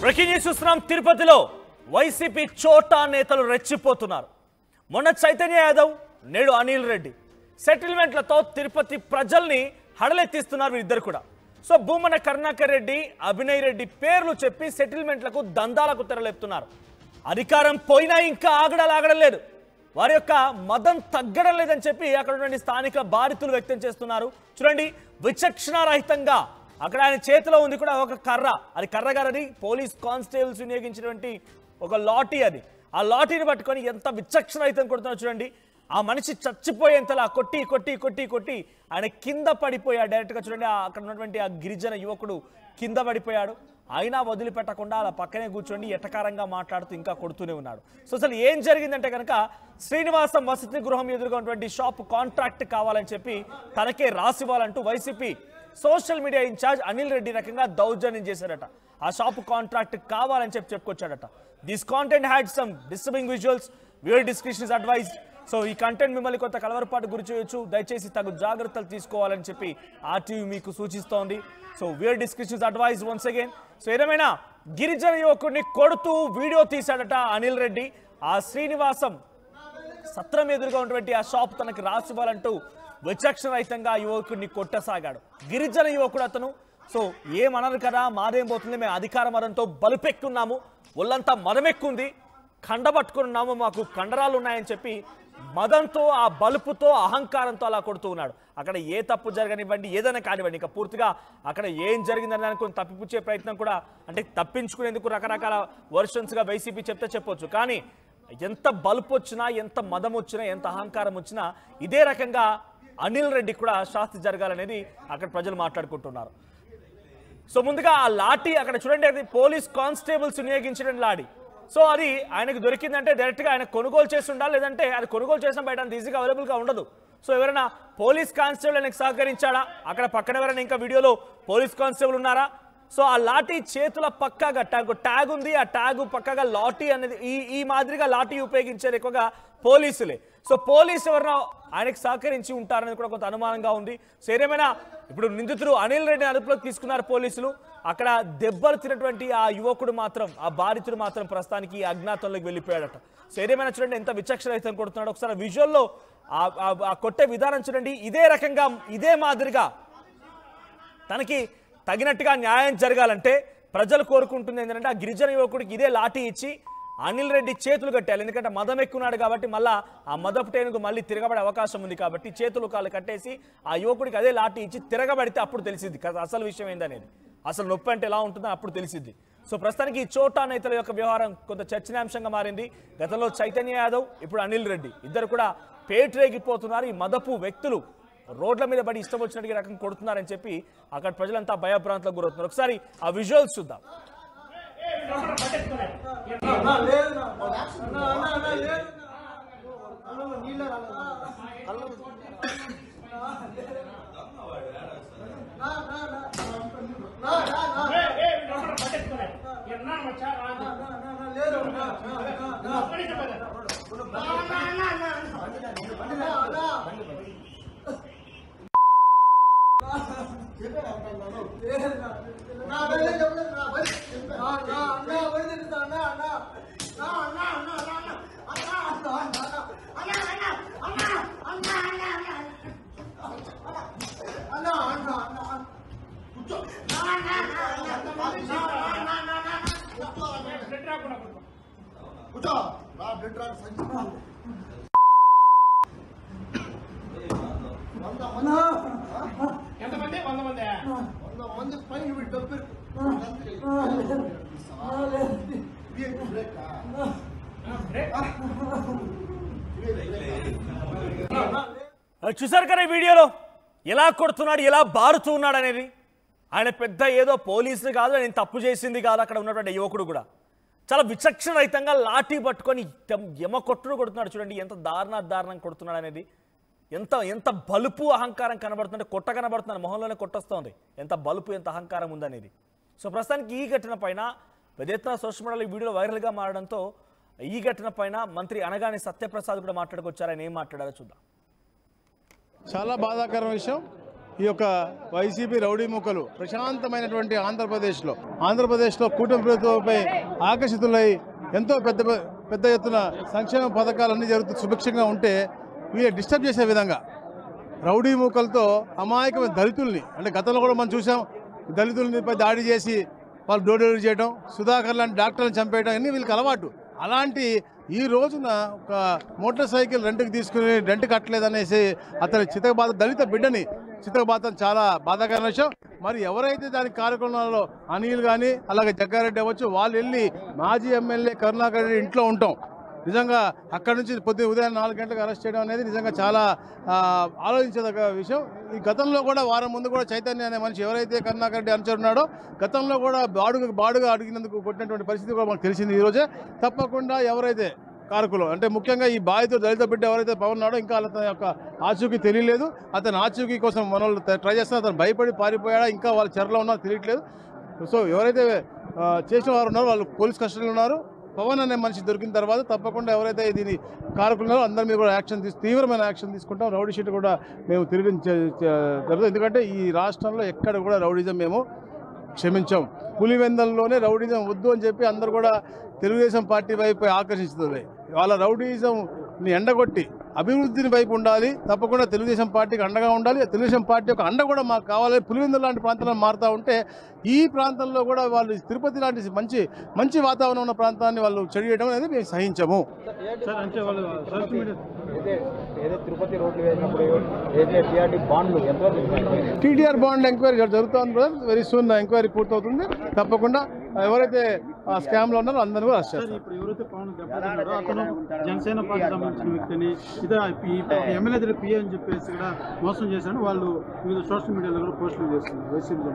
Breaking news చూస్తున్నాం. తిరుపతిలో YCP చోటా నేతలు రెచ్చిపోతున్నారు. మొన్న చైతన్య యాదవ్, నేడు అనిల్ రెడ్డి సెటిల్మెంట్లతో తిరుపతి ప్రజల్ని హడలెత్తిస్తున్నారు వీరిద్దరు కూడా. సో భూమన కరుణాకర్ రెడ్డి, అభినయ్ రెడ్డి పేర్లు చెప్పి సెటిల్మెంట్లకు దందాలకు తెరలేపుతున్నారు. అధికారం పోయినా ఇంకా ఆగడం లేదు, వారి యొక్క మదం తగ్గడం లేదని చెప్పి అక్కడ ఉన్నటువంటి స్థానిక బాధితులు వ్యక్తం చేస్తున్నారు. చూడండి, విచక్షణారహితంగా అక్కడ ఆయన చేతిలో ఉంది కూడా ఒక కర్ర, అది కర్ర గారది పోలీస్ కానిస్టేబుల్స్ వినియోగించినటువంటి ఒక లాఠీ. అది ఆ లాఠీని పట్టుకొని ఎంత విచక్షణరహితం కొడుతున్నారు చూడండి. ఆ మనిషి చచ్చిపోయేంతలా కొట్టి కొట్టి కొట్టి కొట్టి ఆయన కింద పడిపోయాడు డైరెక్ట్గా. చూడండి, అక్కడ ఉన్నటువంటి ఆ గిరిజన యువకుడు కింద పడిపోయాడు. అయినా వదిలిపెట్టకుండా అలా పక్కనే కూర్చోండి ఎటకారంగా మాట్లాడుతూ ఇంకా కొడుతూనే ఉన్నాడు. సో అసలు ఏం జరిగిందంటే కనుక, శ్రీనివాసం వసతి గృహం ఎదురుగా ఉన్నటువంటి షాప్ కాంట్రాక్ట్ కావాలని చెప్పి తనకే రాసివ్వాలంటూ YCP social media incharge Anil Reddy రకంగా దౌర్జన్యం చేశారట. ఆ షాప్ కాంట్రాక్ట్ కావాలని చెప్పుకొచ్చాడట. This content had some disturbing visuals, viewer discretion is advised. So ఈ కంటెంట్ మిమ్మల్ని కొంత కలవరపాటు గురి చేయొచ్చు, దయచేసి తగు జాగ్రత్తలు తీసుకోవాలని చెప్పి ఆర్టీవీ మీకు సూచిస్తోంది. So viewer discretion is advised once again. So ఏదేమైనా గిరిజన యువకుడిని కొడుతూ వీడియో తీశాడట అనిల్ రెడ్డి. ఆ శ్రీనివాసం సత్రం ఎదురుగా ఉన్నటువంటి ఆ షాప్ తనకి రాసివ్వాలంటూ విచక్షణరహితంగా యువకుడిని కొట్టసాగాడు. గిరిజన యువకుడు అతను. సో ఏమనరు కదా, మాదేం పోతుంది, మేము అధికార మదంతో బలుపెక్కున్నాము, ఒళ్ళంతా మదమెక్కుంది, కండబట్టుకున్నాము, మాకు కండరాలు ఉన్నాయని చెప్పి మదంతో, ఆ బలుపుతో, అహంకారంతో అలా కొడుతూ ఉన్నాడు. అక్కడ ఏ తప్పు జరగనివ్వండి, ఏదైనా కానివ్వండి, ఇంకా పూర్తిగా అక్కడ ఏం జరిగిందని అనుకుని తప్పిపుచ్చే ప్రయత్నం కూడా, అంటే తప్పించుకునేందుకు రకరకాల వర్షన్స్గా వైసీపీ చెప్తే చెప్పొచ్చు. కానీ ఎంత బలుపు వచ్చినా, ఎంత మదం వచ్చినా, ఎంత అహంకారం వచ్చినా ఇదే రకంగా అనిల్ రెడ్డి కూడా శాస్తి జరగాలనేది అక్కడ ప్రజలు మాట్లాడుకుంటున్నారు. సో ముందుగా ఆ లాఠీ అక్కడ చూడండి, అది పోలీస్ కానిస్టేబుల్స్ వినియోగించిన లాఠీ. సో అది ఆయనకు దొరికిందంటే డైరెక్ట్గా ఆయన కొనుగోలు చేసి ఉండాలి, లేదంటే అది కొనుగోలు చేసిన బయట అంత ఈజీగా అవైలబుల్గా ఉండదు. సో ఎవరైనా పోలీస్ కానిస్టేబుల్ ఆయనకు సహకరించాడా? అక్కడ పక్కన ఎవరైనా ఇంకా వీడియోలో పోలీస్ కానిస్టేబుల్ ఉన్నారా? సో ఆ లాఠీ చేతుల పక్కగా ట్యాగ్ ఉంది, ఆ ట్యాగ్ పక్కగా లాఠీ అనేది ఈ మాదిరిగా లాఠీ ఉపయోగించారు ఎక్కువగా పోలీసులే. సో పోలీసు ఎవరైనా ఆయనకు సహకరించి ఉంటారనేది కూడా కొంత అనుమానంగా ఉంది. సో ఏదేమైనా ఇప్పుడు నిందితుడు అనిల్ రెడ్డిని అదుపులోకి తీసుకున్నారు పోలీసులు. అక్కడ దెబ్బలు తిన్నటువంటి ఆ యువకుడు మాత్రం, ఆ బాధితుడు మాత్రం ప్రస్తుతానికి అజ్ఞాతంలోకి వెళ్ళిపోయాడట. సో ఏదేమైనా చూడండి ఎంత విచక్షణరహితం కొడుతున్నాడు. ఒకసారి విజువల్లో ఆ కొట్టే విధానం చూడండి. ఇదే రకంగా, ఇదే మాదిరిగా తనకి తగినట్టుగా న్యాయం జరగాలంటే ప్రజలు కోరుకుంటుంది ఏంటంటే ఆ గిరిజన యువకుడికి ఇదే లాఠీ ఇచ్చి అనిల్ రెడ్డి చేతులు కట్టాలి. ఎందుకంటే మదం ఎక్కున్నాడు కాబట్టి మళ్ళీ ఆ మదపు టేనుకు మళ్ళీ తిరగబడే అవకాశం ఉంది కాబట్టి చేతులు కాళ్ళు కట్టేసి ఆ యువకుడికి అదే లాఠీ ఇచ్చి తిరగబడితే అప్పుడు తెలిసిద్ది అసలు విషయం ఏందనేది, అసలు నొప్పి అంటే ఎలా ఉంటుందో అప్పుడు తెలిసిద్ది. సో ప్రస్తుతానికి ఈ చోటా నేతల యొక్క వ్యవహారం కొంత చర్చనీయాంశంగా మారింది. గతంలో చైతన్య యాదవ్, ఇప్పుడు అనిల్ రెడ్డి ఇద్దరు కూడా పేటరేగిపోతున్నారు. ఈ మదపు వ్యక్తులు రోడ్ల మీద పడి ఇష్టం వచ్చినట్టుగా రకం కొడుతున్నారని చెప్పి అక్కడ ప్రజలంతా భయభ్రాంతులకు గురవుతున్నారు. ఒకసారి ఆ విజువల్స్ చూద్దాం. చూసారు కదా ఈ వీడియోలో ఎలా కొడుతున్నాడు, ఎలా బారుతూ ఉన్నాడు అనేది. ఆయన పెద్ద ఏదో పోలీసులు కాదు, ఆయన తప్పు చేసింది కాదు. అక్కడ ఉన్నటువంటి యువకుడు కూడా చాలా విచక్షణరహితంగా లాఠీ పట్టుకొని యమ కొట్టుడు కొడుతున్నాడు. చూడండి ఎంత దారుణం కొడుతున్నాడు అనేది. ఎంత బలుపు అహంకారం కనబడుతుంటే, కొట్ట కనబడుతున్నాడు, మొహంలోనే కొట్టొస్తోంది. ఎంత బలుపు, ఎంత అహంకారం ఉందనేది. సో ప్రస్తుతానికి ఈ ఘటన పైన పెద్ద ఎత్తున సోషల్ మీడియాలో ఈ వీడియోలో వైరల్గా మారడంతో ఈ ఘటన పైన మంత్రి అనగానే సత్యప్రసాద్ కూడా మాట్లాడుకొచ్చారు. ఆయన ఏం మాట్లాడారో చూద్దాం. చాలా బాధాకరమైన విషయం. ఈ యొక్క వైసీపీ రౌడీ ముక్కలు ప్రశాంతమైనటువంటి ఆంధ్రప్రదేశ్లో కూటమి ప్రభుత్వంపై ఆకర్షితులై ఎంతో పెద్ద ఎత్తున సంక్షేమ పథకాలన్నీ జరుగుతూ సుభిక్షంగా ఉంటే వీళ్ళు డిస్టర్బ్ చేసే విధంగా రౌడీ మూకలతో అమాయకమైన దళితుల్ని, అంటే గతంలో కూడా మనం చూసాం, దళితులపై దాడి చేసి వాళ్ళు డోర్ డెలివరీ చేయడం, సుధాకర్ లాంటి డాక్టర్లను చంపేయడం అన్నీ వీళ్ళకి అలవాటు. అలాంటి ఈ రోజున ఒక మోటార్ సైకిల్ రెంట్కి తీసుకుని రెంట్ కట్టలేదనేసి అతని దళిత బిడ్డని చితకబాతం చాలా బాధాకరమైన విషయం. మరి ఎవరైతే దానికి కారకులలో అనిల్ కానీ అలాగే జగ్గారెడ్డి అవ్వచ్చు, వాళ్ళు వెళ్ళి మాజీ ఎమ్మెల్యే కరుణాకర్ రెడ్డి ఇంట్లో ఉంటాం. నిజంగా అక్కడి నుంచి ఉదయం 4 గంటలకు అరెస్ట్ చేయడం అనేది నిజంగా చాలా ఆలోచించదగ్గ విషయం. ఈ గతంలో కూడా వారం ముందు కూడా చైతన్య అనే మనిషి ఎవరైతే కరుణాకర్ రెడ్డి అనుచరున్నాడో గతంలో కూడా బాడుగా అడిగినందుకు కొట్టినటువంటి పరిస్థితి కూడా మనకు తెలిసింది. ఈరోజే తప్పకుండా ఎవరైతే కారకులు, అంటే ముఖ్యంగా ఈ బాధితుడు దళిత బిడ్డ ఎవరైతే పవన్ ఉన్నాడో ఇంకా అతని యొక్క ఆచూకీ తెలియలేదు. అతని ఆచూకీ కోసం మన వాళ్ళు ట్రై చేస్తున్నా, అతను భయపడి పారిపోయాడా ఇంకా వాళ్ళ చెరలో ఉన్నారో తెలియట్లేదు. సో ఎవరైతే చేసిన వారు ఉన్నారో వాళ్ళు పోలీస్ కస్టడీలో ఉన్నారు. పవన్ అనే మనిషి దొరికిన తర్వాత తప్పకుండా ఎవరైతే దీని కారకులున్నారో అందరి మీద కూడా తీవ్రమైన యాక్షన్ తీసుకుంటాం. రౌడీ షీట్ కూడా మేము తిరిగి జరుగుతుంది. ఎందుకంటే ఈ రాష్ట్రంలో ఎక్కడ కూడా రౌడీజం మేము క్షమించాం. పులివెందల్లోనే రౌడీజం వద్దు అని చెప్పి అందరూ కూడా తెలుగుదేశం పార్టీ వైపు ఆకర్షిస్తుంది. వాళ్ళ రౌడీజంని ఎండగొట్టి అభివృద్ధిని వైపు ఉండాలి. తప్పకుండా తెలుగుదేశం పార్టీకి అండగా ఉండాలి. తెలుగుదేశం పార్టీ యొక్క అండ కూడా మాకు కావాలి. పులివెందుల లాంటి ప్రాంతాలను మారుతూ ఉంటే ఈ ప్రాంతంలో కూడా వాళ్ళు తిరుపతి లాంటి మంచి వాతావరణం ఉన్న ప్రాంతాన్ని వాళ్ళు చెడు చేయడం అనేది మేము సహించము. టీడీఆర్ బాండ్ ఎంక్వైరీ జరుగుతుంది బ్రదర్. వెరీ సూన్ ఎంక్వైరీ పూర్తవుతుంది. తప్పకుండా ఎవరైతే స్కామ్ లో ఉన్నారో అందరూ అరెస్ట్ చేస్తారు. జనసేన పార్టీ సంబంధించిన వ్యక్తిని ఎమ్మెల్యే దగ్గర పిఏ అని చెప్పేసి కూడా మోసం చేశాను. వాళ్ళు వివిధ సోషల్ మీడియాలో కూడా పోస్టులు చేస్తున్నారు.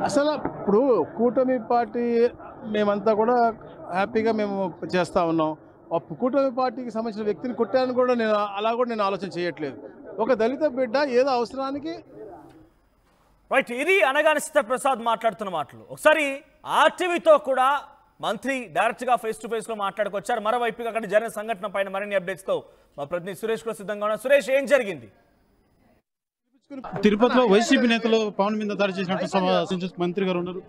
అసలు ఇప్పుడు కూటమి పార్టీ మేమంతా కూడా హ్యాపీగా మేము చేస్తూ ఉన్నాం. కూటమి పార్టీకి సంబంధించిన వ్యక్తిని కొట్టాలని కూడా నేను ఆలోచన చేయట్లేదు. ఒక దళిత బిడ్డ ఏదో అవసరానికి రైట్. ఇది అనగానే సత్యప్రసాద్ మాట్లాడుతున్న మాటలు. ఒకసారి ఆర్టీవీతో కూడా మంత్రి డైరెక్ట్గా ఫేస్ టు ఫేస్లో మాట్లాడుకొచ్చారు. మరోవైపుగా అక్కడ జరిగిన సంఘటన పైన మరిన్ని అప్డేట్స్తో మా ప్రతినిధి సురేష్ కూడా సిద్ధంగా ఉన్నారు. సురేష్, ఏం జరిగింది? తిరుపతిలో వైసీపీ నేతలు పవన్ మీద దాడి చేసినట్టు మంత్రి గారు ఉన్నారు.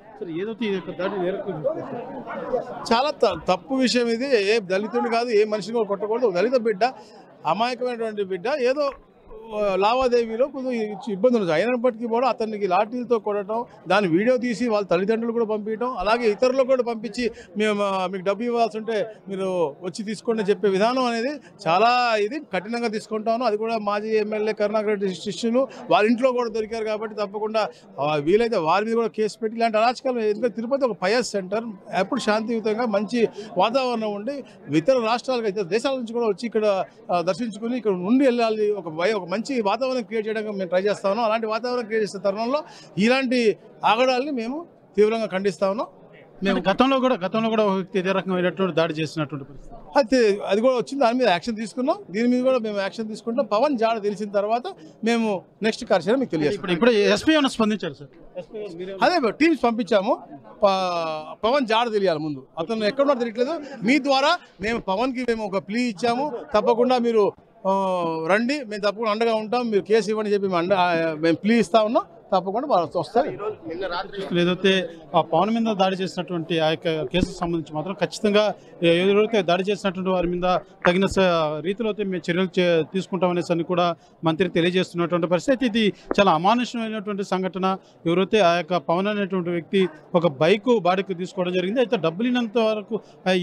చాలా తప్పు విషయం ఇది. ఏ దళితుడిని కాదు, ఏ మనిషిని కూడా కొట్టకూడదు. దళిత బిడ్డ, అమాయకమైనటువంటి బిడ్డ, ఏదో లావాదేవీలో కొంచెం ఇబ్బందులు అయినప్పటికీ కూడా అతనికి లాఠీలతో కొట్టడం, దాని వీడియో తీసి వాళ్ళ తల్లిదండ్రులు కూడా పంపించడం, అలాగే ఇతరులకు కూడా పంపించి మీకు డబ్బు ఇవ్వాల్సి ఉంటే మీరు వచ్చి తీసుకోండి చెప్పే విధానం అనేది చాలా కఠినంగా తీసుకుంటాను. అది కూడా మాజీ ఎమ్మెల్యే కరుణాకర్ రెడ్డి శిష్యులు వాళ్ళ ఇంట్లో కూడా దొరికారు కాబట్టి తప్పకుండా వీలైతే వారి మీద కూడా కేసు పెట్టి ఇలాంటి అరాచకాలు. ఎందుకంటే తిరుపతి ఒక పయస్ సెంటర్, ఎప్పుడు శాంతియుతంగా మంచి వాతావరణం ఉండి ఇతర రాష్ట్రాలకు, ఇతర దేశాల నుంచి కూడా వచ్చి ఇక్కడ దర్శించుకుని ఇక్కడ నుండి వెళ్ళాలి. ఒక మంచి వాతావరణం క్రియేట్ చేయడానికి మేము ట్రై చేస్తా ఉన్నాం. అలాంటి వాతావరణం క్రియేట్ చేసే తరుణంలో ఇలాంటి ఆగడాలని మేము తీవ్రంగా ఖండిస్తా ఉన్నాం. మేము గతంలో కూడా ఇదే రకమైనటువంటి దాడి చేసినటువంటి పరిస్థితి అది కూడా వచ్చింది. దాని మీద యాక్షన్ తీసుకున్నాం. దీని మీద కూడా మేము యాక్షన్ తీసుకుంటాం. పవన్ జాడ తెలిసిన తర్వాత మేము నెక్స్ట్ కార్యక్రమం మీకు తెలియజేస్తాం. ఇప్పుడు ఎస్పీ ఏమైనా స్పందించారు సార్? అదే టీమ్స్ పంపించాము. పవన్ జాడ తెలియాలి ముందు. అతను ఎక్కడున్నారో తెలియట్లేదు. మీ ద్వారా మేము పవన్కి ఒక ప్లీ ఇచ్చాము. తప్పకుండా మీరు రండి, మేము తప్పకుండా అండగా ఉంటాం, మీరు కేసు ఇవ్వని చెప్పి మేము ప్లీ ఇస్తా ఉన్నాం. తప్పకుండా వస్తారు. ఏదైతే ఆ పవన్ మీద దాడి చేసినటువంటి ఆ యొక్క కేసుకు సంబంధించి మాత్రం ఖచ్చితంగా ఎవరైతే దాడి చేసినటువంటి వారి మీద తగిన రీతిలో అయితే మేము చర్యలు తీసుకుంటామనేసి అని కూడా మంత్రి తెలియజేస్తున్నటువంటి పరిస్థితి. ఇది చాలా అమానుషమైనటువంటి సంఘటన. ఎవరైతే ఆ యొక్క పవన్ అనేటువంటి వ్యక్తి ఒక బైకు బాడీకి తీసుకోవడం జరిగింది. అయితే డబ్బులినంత వరకు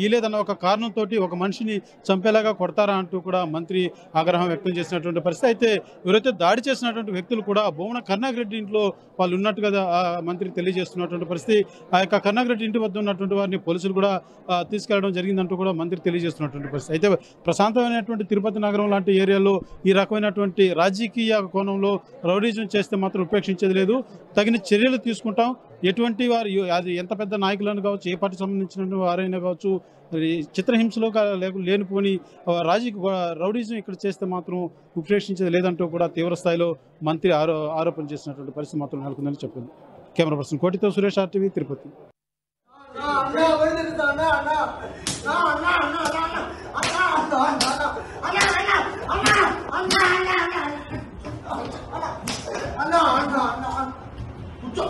ఇలేదన్న ఒక కారణంతో ఒక మనిషిని చంపేలాగా కొడతారా అంటూ కూడా మంత్రి ఆగ్రహం వ్యక్తం చేసినటువంటి పరిస్థితి. అయితే ఎవరైతే దాడి చేసినటువంటి వ్యక్తులు కూడా భూమన కరుణాకర్ రెడ్డి ఇంట్లో వాళ్ళు ఉన్నట్టుగా ఆ మంత్రి తెలియజేస్తున్నటువంటి పరిస్థితి. ఆ యొక్క కరుణాకర్ రెడ్డి ఇంటి వద్ద ఉన్నటువంటి వారిని పోలీసులు కూడా తీసుకెళ్లడం జరిగిందంటూ కూడా మంత్రి తెలియజేస్తున్నటువంటి పరిస్థితి. అయితే ప్రశాంతమైనటువంటి తిరుపతి నగరం లాంటి ఏరియాలో ఈ రకమైనటువంటి రాజకీయ కోణంలో రౌడీజం చేస్తే మాత్రం ఉపేక్షించేది లేదు. తగిన చర్యలు తీసుకుంటాం. ఎటువంటి వారు, అది ఎంత పెద్ద నాయకులను కావచ్చు, ఏ పార్టీ సంబంధించిన వారైనా కావచ్చు, చిత్రహింసలో లేనిపోని రౌడీజం ఇక్కడ చేస్తే మాత్రం ఉపేక్షించేది లేదంటూ కూడా తీవ్ర స్థాయిలో మంత్రి ఆరోపణ చేసినటువంటి పరిస్థితి మాత్రం నెలకొందని చెప్పింది. కెమెరా పర్సన్ కోటితో సురేష్, RTV, తిరుపతి. అన్న కూర్చో